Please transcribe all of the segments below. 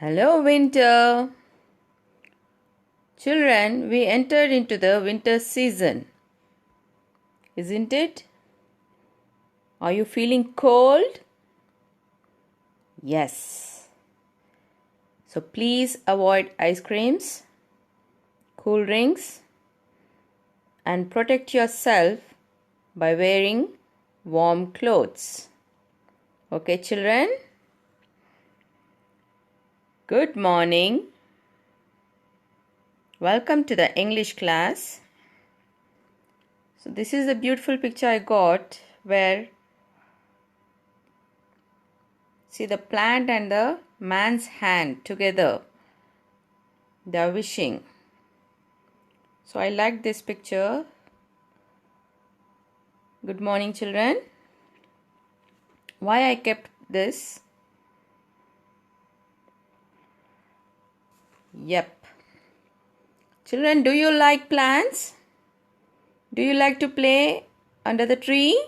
Hello, winter. Children, we entered into the winter season, isn't it? Are you feeling cold? Yes. So please avoid ice creams, cool drinks, and protect yourself by wearing warm clothes. Okay, children? Good morning. Welcome to the English class. So this is a beautiful picture I got where see the plant and the man's hand together. They are wishing. So I like this picture. Good morning, children. Why I kept this? Yep. Children, do you like plants? Do you like to play under the tree?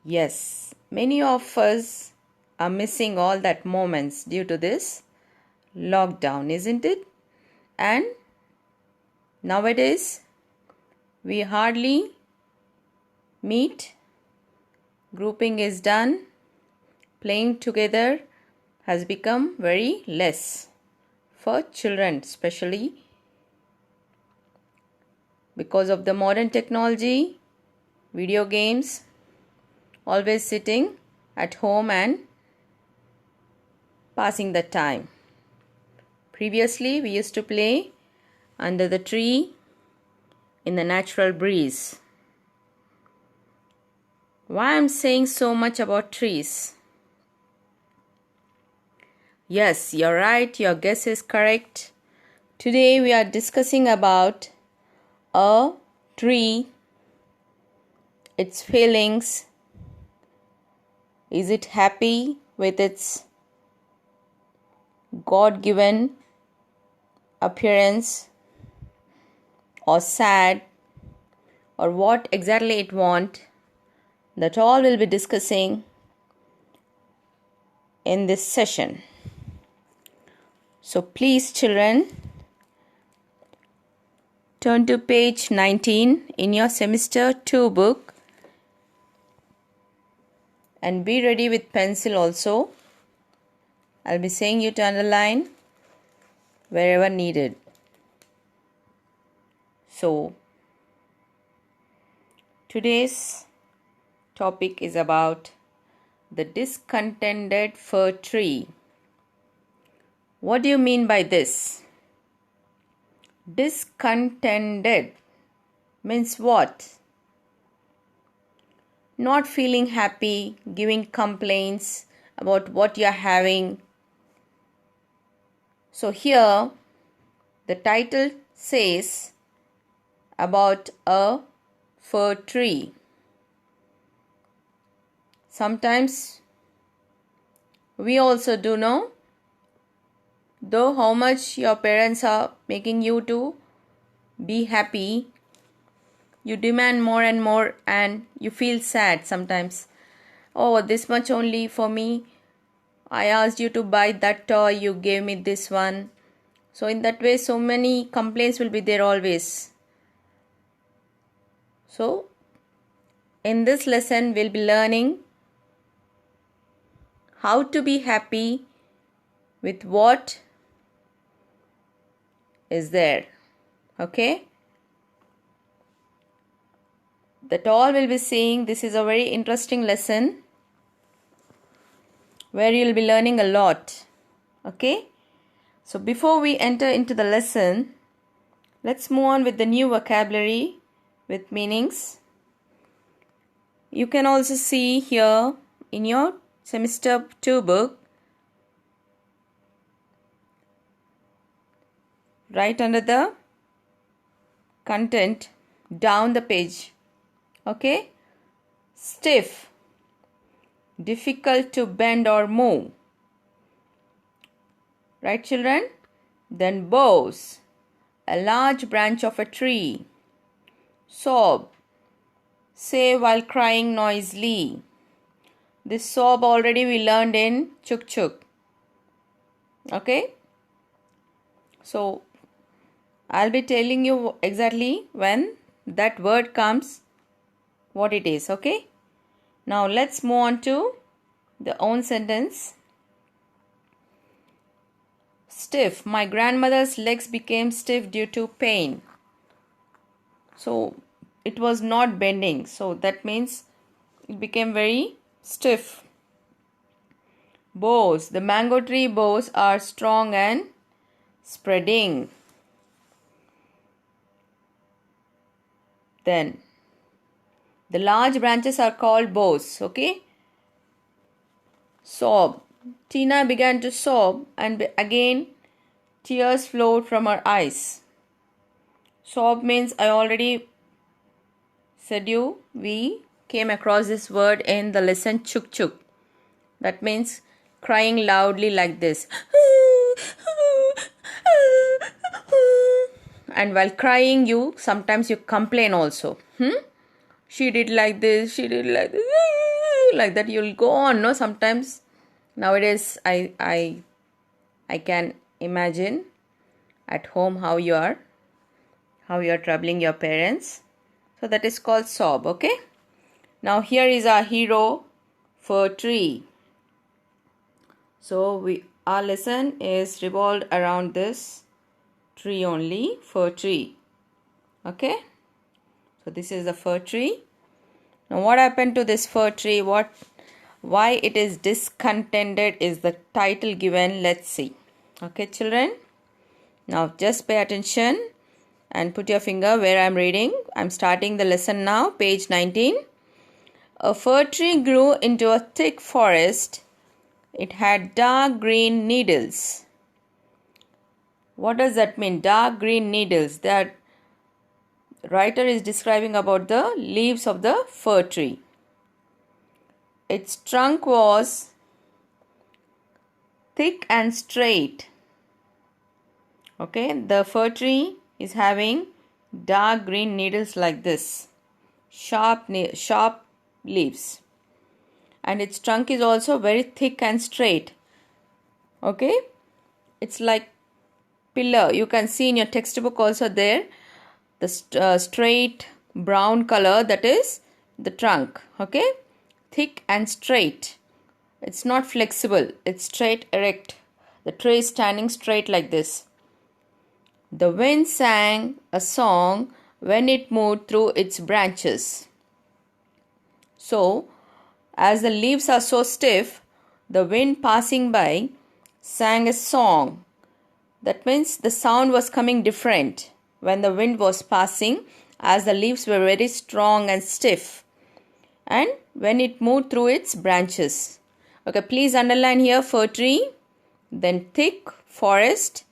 Yes. Many of us are missing all that moments due to this lockdown, isn't it? And nowadays we hardly meet. Grouping is done. Playing together has become very less for children, especially because of the modern technology, video games, always sitting at home and passing the time. Previously, we used to play under the tree in the natural breeze. Why I'm saying so much about trees? Yes, you're right. Your guess is correct. Today we are discussing about a tree, its feelings. Is it happy with its God-given appearance, or sad, or what exactly it wants? That all we'll be discussing in this session. So please, children, turn to page 19 in your semester 2 book and be ready with pencil also. I'll be saying you to underline wherever needed. So today's topic is about the discontented fir tree. What do you mean by this? Discontented means what? Not feeling happy, giving complaints about what you're having. So here the title says about a fir tree. Sometimes we also do know, though how much your parents are making you to be happy, you demand more and more and you feel sad sometimes. Oh, this much only for me. I asked you to buy that toy, you gave me this one. So in that way, so many complaints will be there always. So in this lesson, we'll be learning how to be happy with what is there. Okay? That all we'll be seeing. This is a very interesting lesson where you'll be learning a lot. Okay? So before we enter into the lesson, let's move on with the new vocabulary with meanings. You can also see here in your semester 2 book, right under the content, down the page. Okay? Stiff, difficult to bend or move. Right, children? Then boughs, a large branch of a tree. Sob, say while crying noisily. This sob already we learned in Chuk Chuk. Okay. So I'll be telling you exactly when that word comes, what it is. Okay. Now let's move on to the own sentence. Stiff. My grandmother's legs became stiff due to pain. So it was not bending. So that means it became very stiff. Boughs. The mango tree boughs are strong and spreading. Then the large branches are called boughs. Okay. Sob. Tina began to sob and again tears flowed from her eyes. Sob means, I already said you, we came across this word in the lesson chuk chuk. That means crying loudly like this. And while crying, you sometimes you complain also. She did like this, she did like this, like that. You'll go on, no? Sometimes nowadays I can imagine at home how you are troubling your parents. So that is called sob. Okay. Now here is our hero, fir tree. So our lesson is revolved around this tree only, fir tree. Okay. So this is the fir tree. Now what happened to this fir tree? Why it is discontented is the title given. Let's see. Okay, children. Now just pay attention and put your finger where I am reading. I am starting the lesson now, page 19. A fir tree grew into a thick forest. It had dark green needles. What does that mean? Dark green needles. That writer is describing about the leaves of the fir tree. Its trunk was thick and straight. Okay, the fir tree is having dark green needles like this. Sharp leaves. And its trunk is also very thick and straight. Okay, it's like pillar. You can see in your textbook also there the straight brown color, that is the trunk. Okay, thick and straight. It's not flexible, it's straight, erect. The tree is standing straight like this. The wind sang a song when it moved through its branches. So as the leaves are so stiff, the wind passing by sang a song. That means the sound was coming different when the wind was passing, as the leaves were very strong and stiff, and when it moved through its branches. Okay, please underline here fir tree, then thick forest,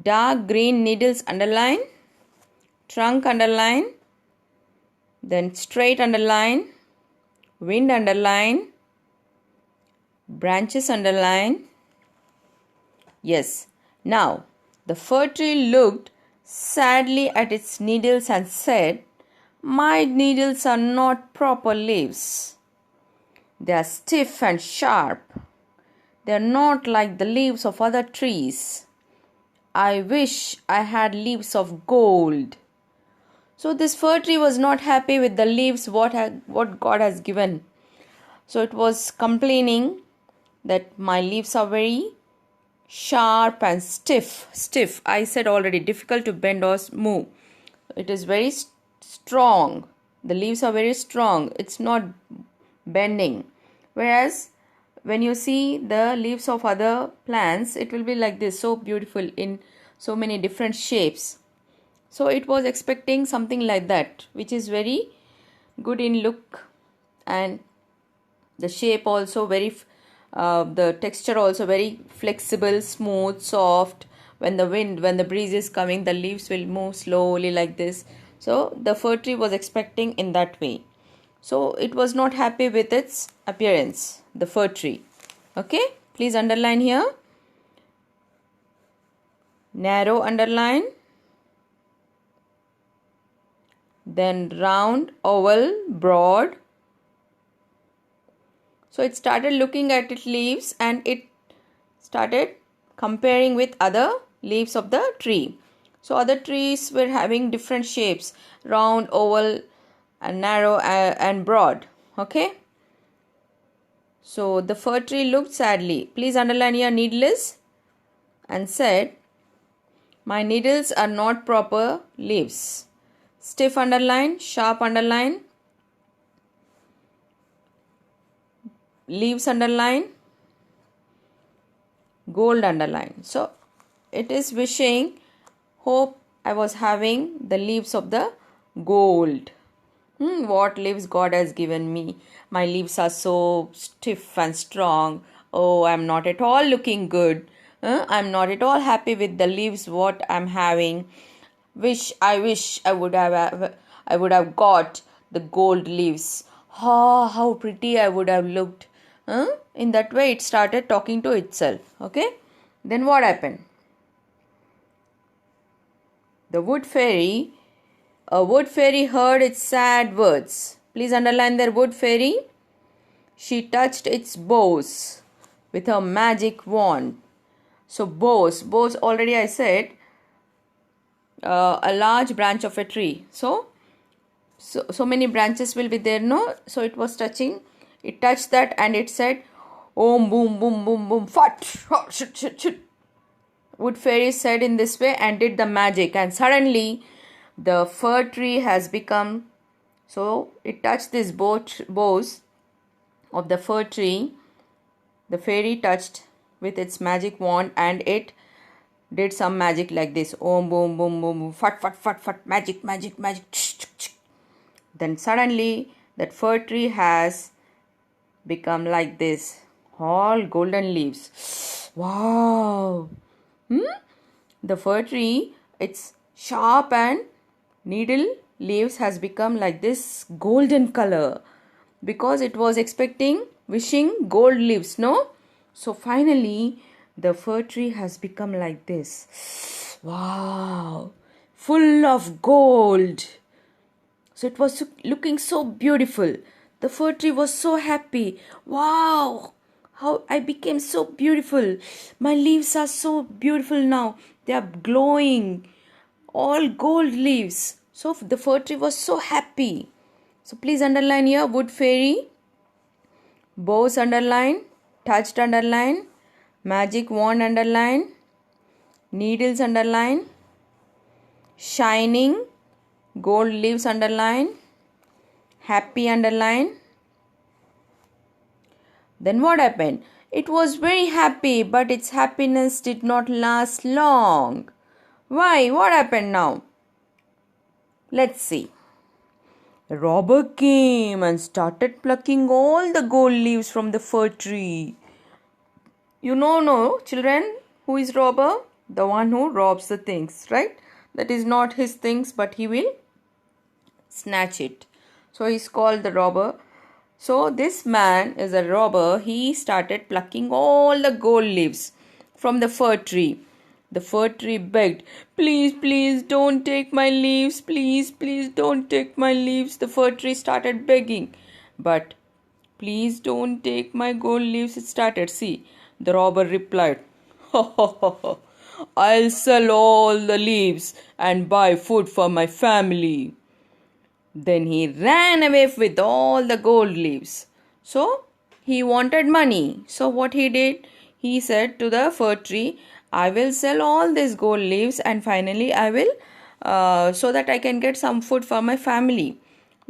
dark green needles underline, trunk underline, then straight underline, wind underline, branches underline. Yes. Now, the fir tree looked sadly at its needles and said, "My needles are not proper leaves. They are stiff and sharp. They are not like the leaves of other trees. I wish I had leaves of gold." So this fir tree was not happy with the leaves what God has given. So it was complaining that my leaves are very sharp and stiff. I said already, difficult to bend or move. It is very strong. The leaves are very strong. It's not bending. Whereas when you see the leaves of other plants, it will be like this, so beautiful in so many different shapes. So it was expecting something like that, which is very good in look, and the shape also very the texture also very flexible, smooth, soft. When the breeze is coming, the leaves will move slowly like this. So the fir tree was expecting in that way. So it was not happy with its appearance, the fir tree. Okay, please underline here. Narrow underline. Then round, oval, broad. So it started looking at its leaves and it started comparing with other leaves of the tree. So other trees were having different shapes, round, oval, and narrow and broad. Okay. So the fir tree looked sadly. Please underline your needles and said, my needles are not proper leaves. Stiff underline, sharp underline, leaves underline, gold underline. So it is wishing, hope I was having the leaves of the gold. What leaves God has given me. My leaves are so stiff and strong. Oh, I'm not at all looking good. I'm not at all happy with the leaves what I'm having. I wish I would have got the gold leaves. How pretty I would have looked. In that way it started talking to itself. Okay. Then what happened? A wood fairy heard its sad words. Please underline their wood fairy. She touched its boughs with her magic wand. So boughs already I said, a large branch of a tree. So many branches will be there, no? So it was touching. It touched that and it said, Om boom boom boom boom fat shit shit shit. Wood fairy said in this way and did the magic, and suddenly the fir tree has become, so it touched these boughs of the fir tree. The fairy touched with its magic wand and it did some magic like this. Om boom boom boom boom fat fat fat fat magic magic magic. Then suddenly that fir tree has become like this, all golden leaves. Wow. The fir tree, its sharp and needle leaves has become like this golden color, because it was wishing gold leaves, no? So finally the fir tree has become like this. Wow, full of gold. So it was looking so beautiful. The fir tree was so happy. Wow, how I became so beautiful. My leaves are so beautiful now. They are glowing. All gold leaves. So the fir tree was so happy. So please underline here, wood fairy, bows underline, touched underline, magic wand underline, needles underline, shining, gold leaves underline, happy underline. Then what happened? It was very happy, but its happiness did not last long. Why? What happened now? Let's see. A robber came and started plucking all the gold leaves from the fir tree. You know, no, children, who is robber? The one who robs the things, right? That is not his things, but he will snatch it. So he is called the robber. So this man is a robber. He started plucking all the gold leaves from the fir tree. The fir tree begged, please, please don't take my leaves. Please, please don't take my leaves. The fir tree started begging. But please don't take my gold leaves, it started. See, the robber replied, ha ha ha ha. I'll sell all the leaves and buy food for my family. Then he ran away with all the gold leaves. So he wanted money. So what he did? He said to the fir tree, I will sell all these gold leaves and finally I will, so that I can get some food for my family.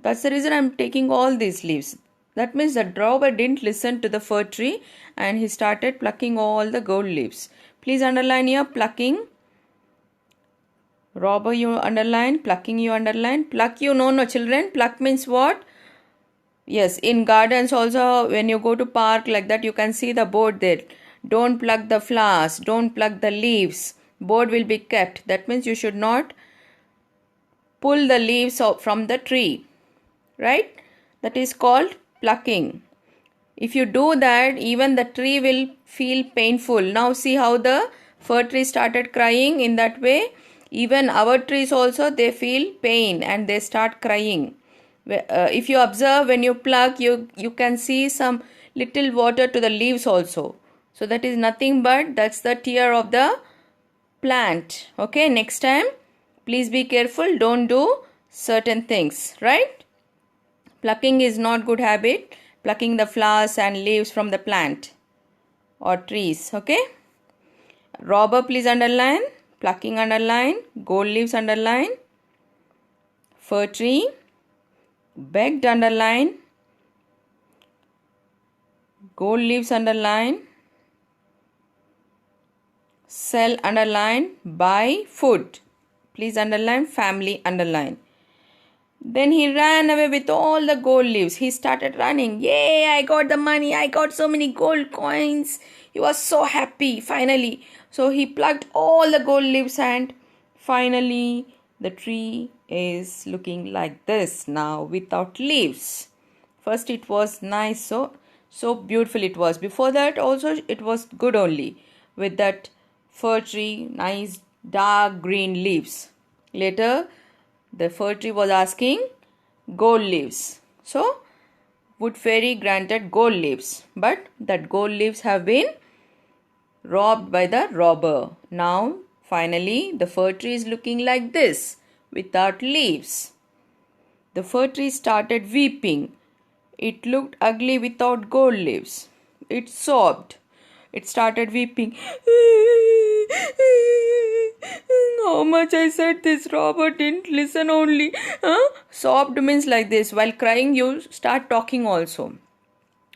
That's the reason I'm taking all these leaves. That means the robber didn't listen to the fir tree and he started plucking all the gold leaves. Please underline here, plucking. Robber you underline, plucking you underline. Pluck you know, no children. Pluck means what? Yes, in gardens also, when you go to park like that, you can see the board there. Don't pluck the flowers, don't pluck the leaves. Board will be kept. That means you should not pull the leaves from the tree. Right? That is called plucking. If you do that, even the tree will feel painful. Now see how the fir tree started crying in that way. Even our trees also, they feel pain and they start crying. If you observe, when you pluck, you can see some little water to the leaves also. So that is nothing but that's the tear of the plant. Okay, next time please be careful, don't do certain things, right? Plucking is not good habit, plucking the flowers and leaves from the plant or trees. Okay, robber please underline, plucking underline, gold leaves underline, fir tree, begged underline, gold leaves underline, sell underline, buy food please underline, family underline. Then he ran away with all the gold leaves. He started running. Yay, I got the money. I got so many gold coins. He was so happy finally. So he plucked all the gold leaves and finally the tree is looking like this now without leaves. First it was nice, so beautiful it was. Before that also it was good only with that fir tree, nice dark green leaves. Later the fir tree was asking gold leaves. So wood fairy granted gold leaves, but that gold leaves have been robbed by the robber. Now finally the fir tree is looking like this without leaves. The fir tree started weeping. It looked ugly without gold leaves. It sobbed. It started weeping. How much I said this robber didn't listen only. Sobbed means like this. While crying you start talking also.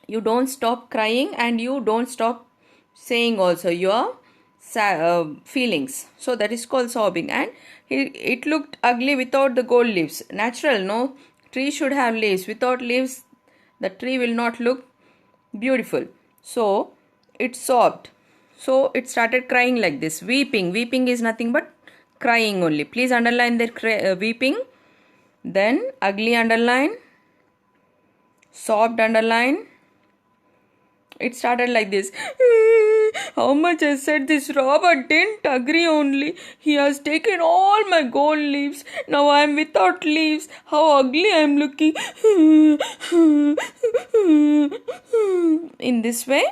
You don't stop crying and you don't stop saying also your feelings. So that is called sobbing. And it looked ugly without the gold leaves. Natural, no? Tree should have leaves. Without leaves the tree will not look beautiful. So it sobbed. So it started crying like this. Weeping. Weeping is nothing but crying only. Please underline the weeping. Then ugly underline. Sobbed underline. It started like this. How much I said this robber didn't agree only. He has taken all my gold leaves. Now I am without leaves. How ugly I am looking. In this way,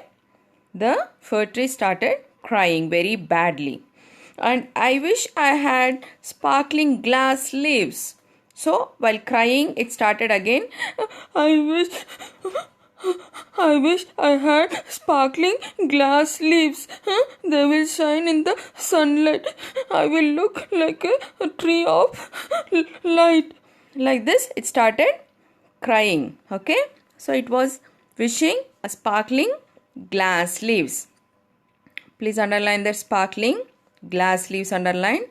the fir tree started crying very badly. And I wish I had sparkling glass leaves. So while crying, it started again. I wish I had sparkling glass leaves. They will shine in the sunlight. I will look like a tree of light. Like this, it started crying. Okay. So it was wishing a sparkling glass leaves. Please underline that sparkling glass leaves underline.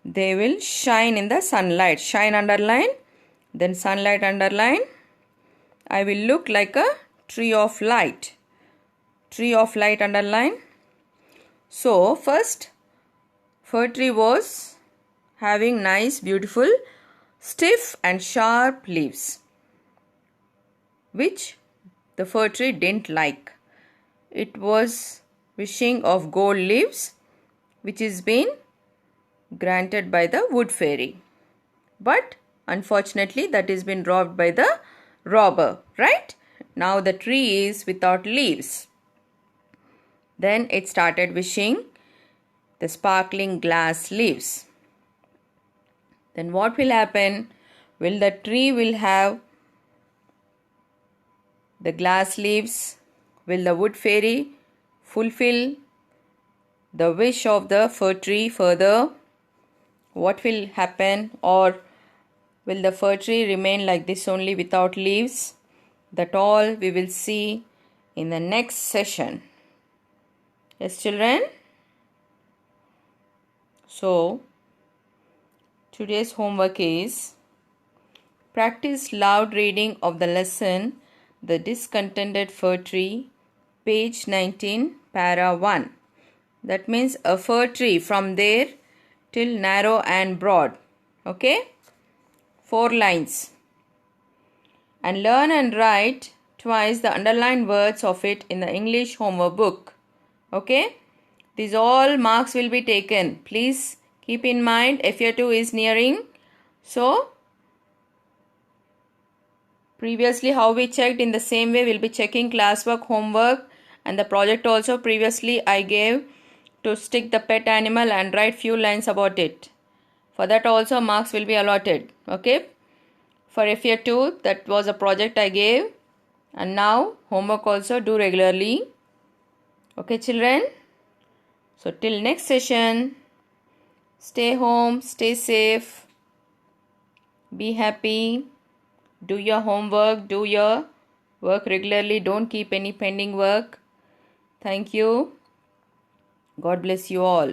They will shine in the sunlight. Shine underline. Then sunlight underline. I will look like a tree of light. Tree of light underline. So first fir tree was having nice, beautiful, stiff and sharp leaves, which the fir tree didn't like. It was wishing of gold leaves, which is been granted by the wood fairy. But unfortunately that is been robbed by the robber, right? Now the tree is without leaves. Then it started wishing the sparkling glass leaves. Then what will happen? Will the tree will have the glass leaves? Will the wood fairy fulfill the wish of the fir tree further? What will happen? Or will the fir tree remain like this only without leaves? That all we will see in the next session. Yes, children? So, today's homework is practice loud reading of the lesson The Discontented Fir Tree, page 19, para 1. That means a fir tree from there till narrow and broad. Okay? 4 lines. And learn and write twice the underlined words of it in the English homework book. Okay? These all marks will be taken. Please keep in mind FA2 is nearing. So, previously how we checked, in the same way we'll be checking classwork, homework And the project also previously I gave to stick the pet animal and write few lines about it. For that also marks will be allotted. Okay. For FA 2, that was a project I gave. And now homework also do regularly. Okay children. So till next session, stay home, stay safe, be happy, do your homework, do your work regularly, don't keep any pending work. Thank you. God bless you all.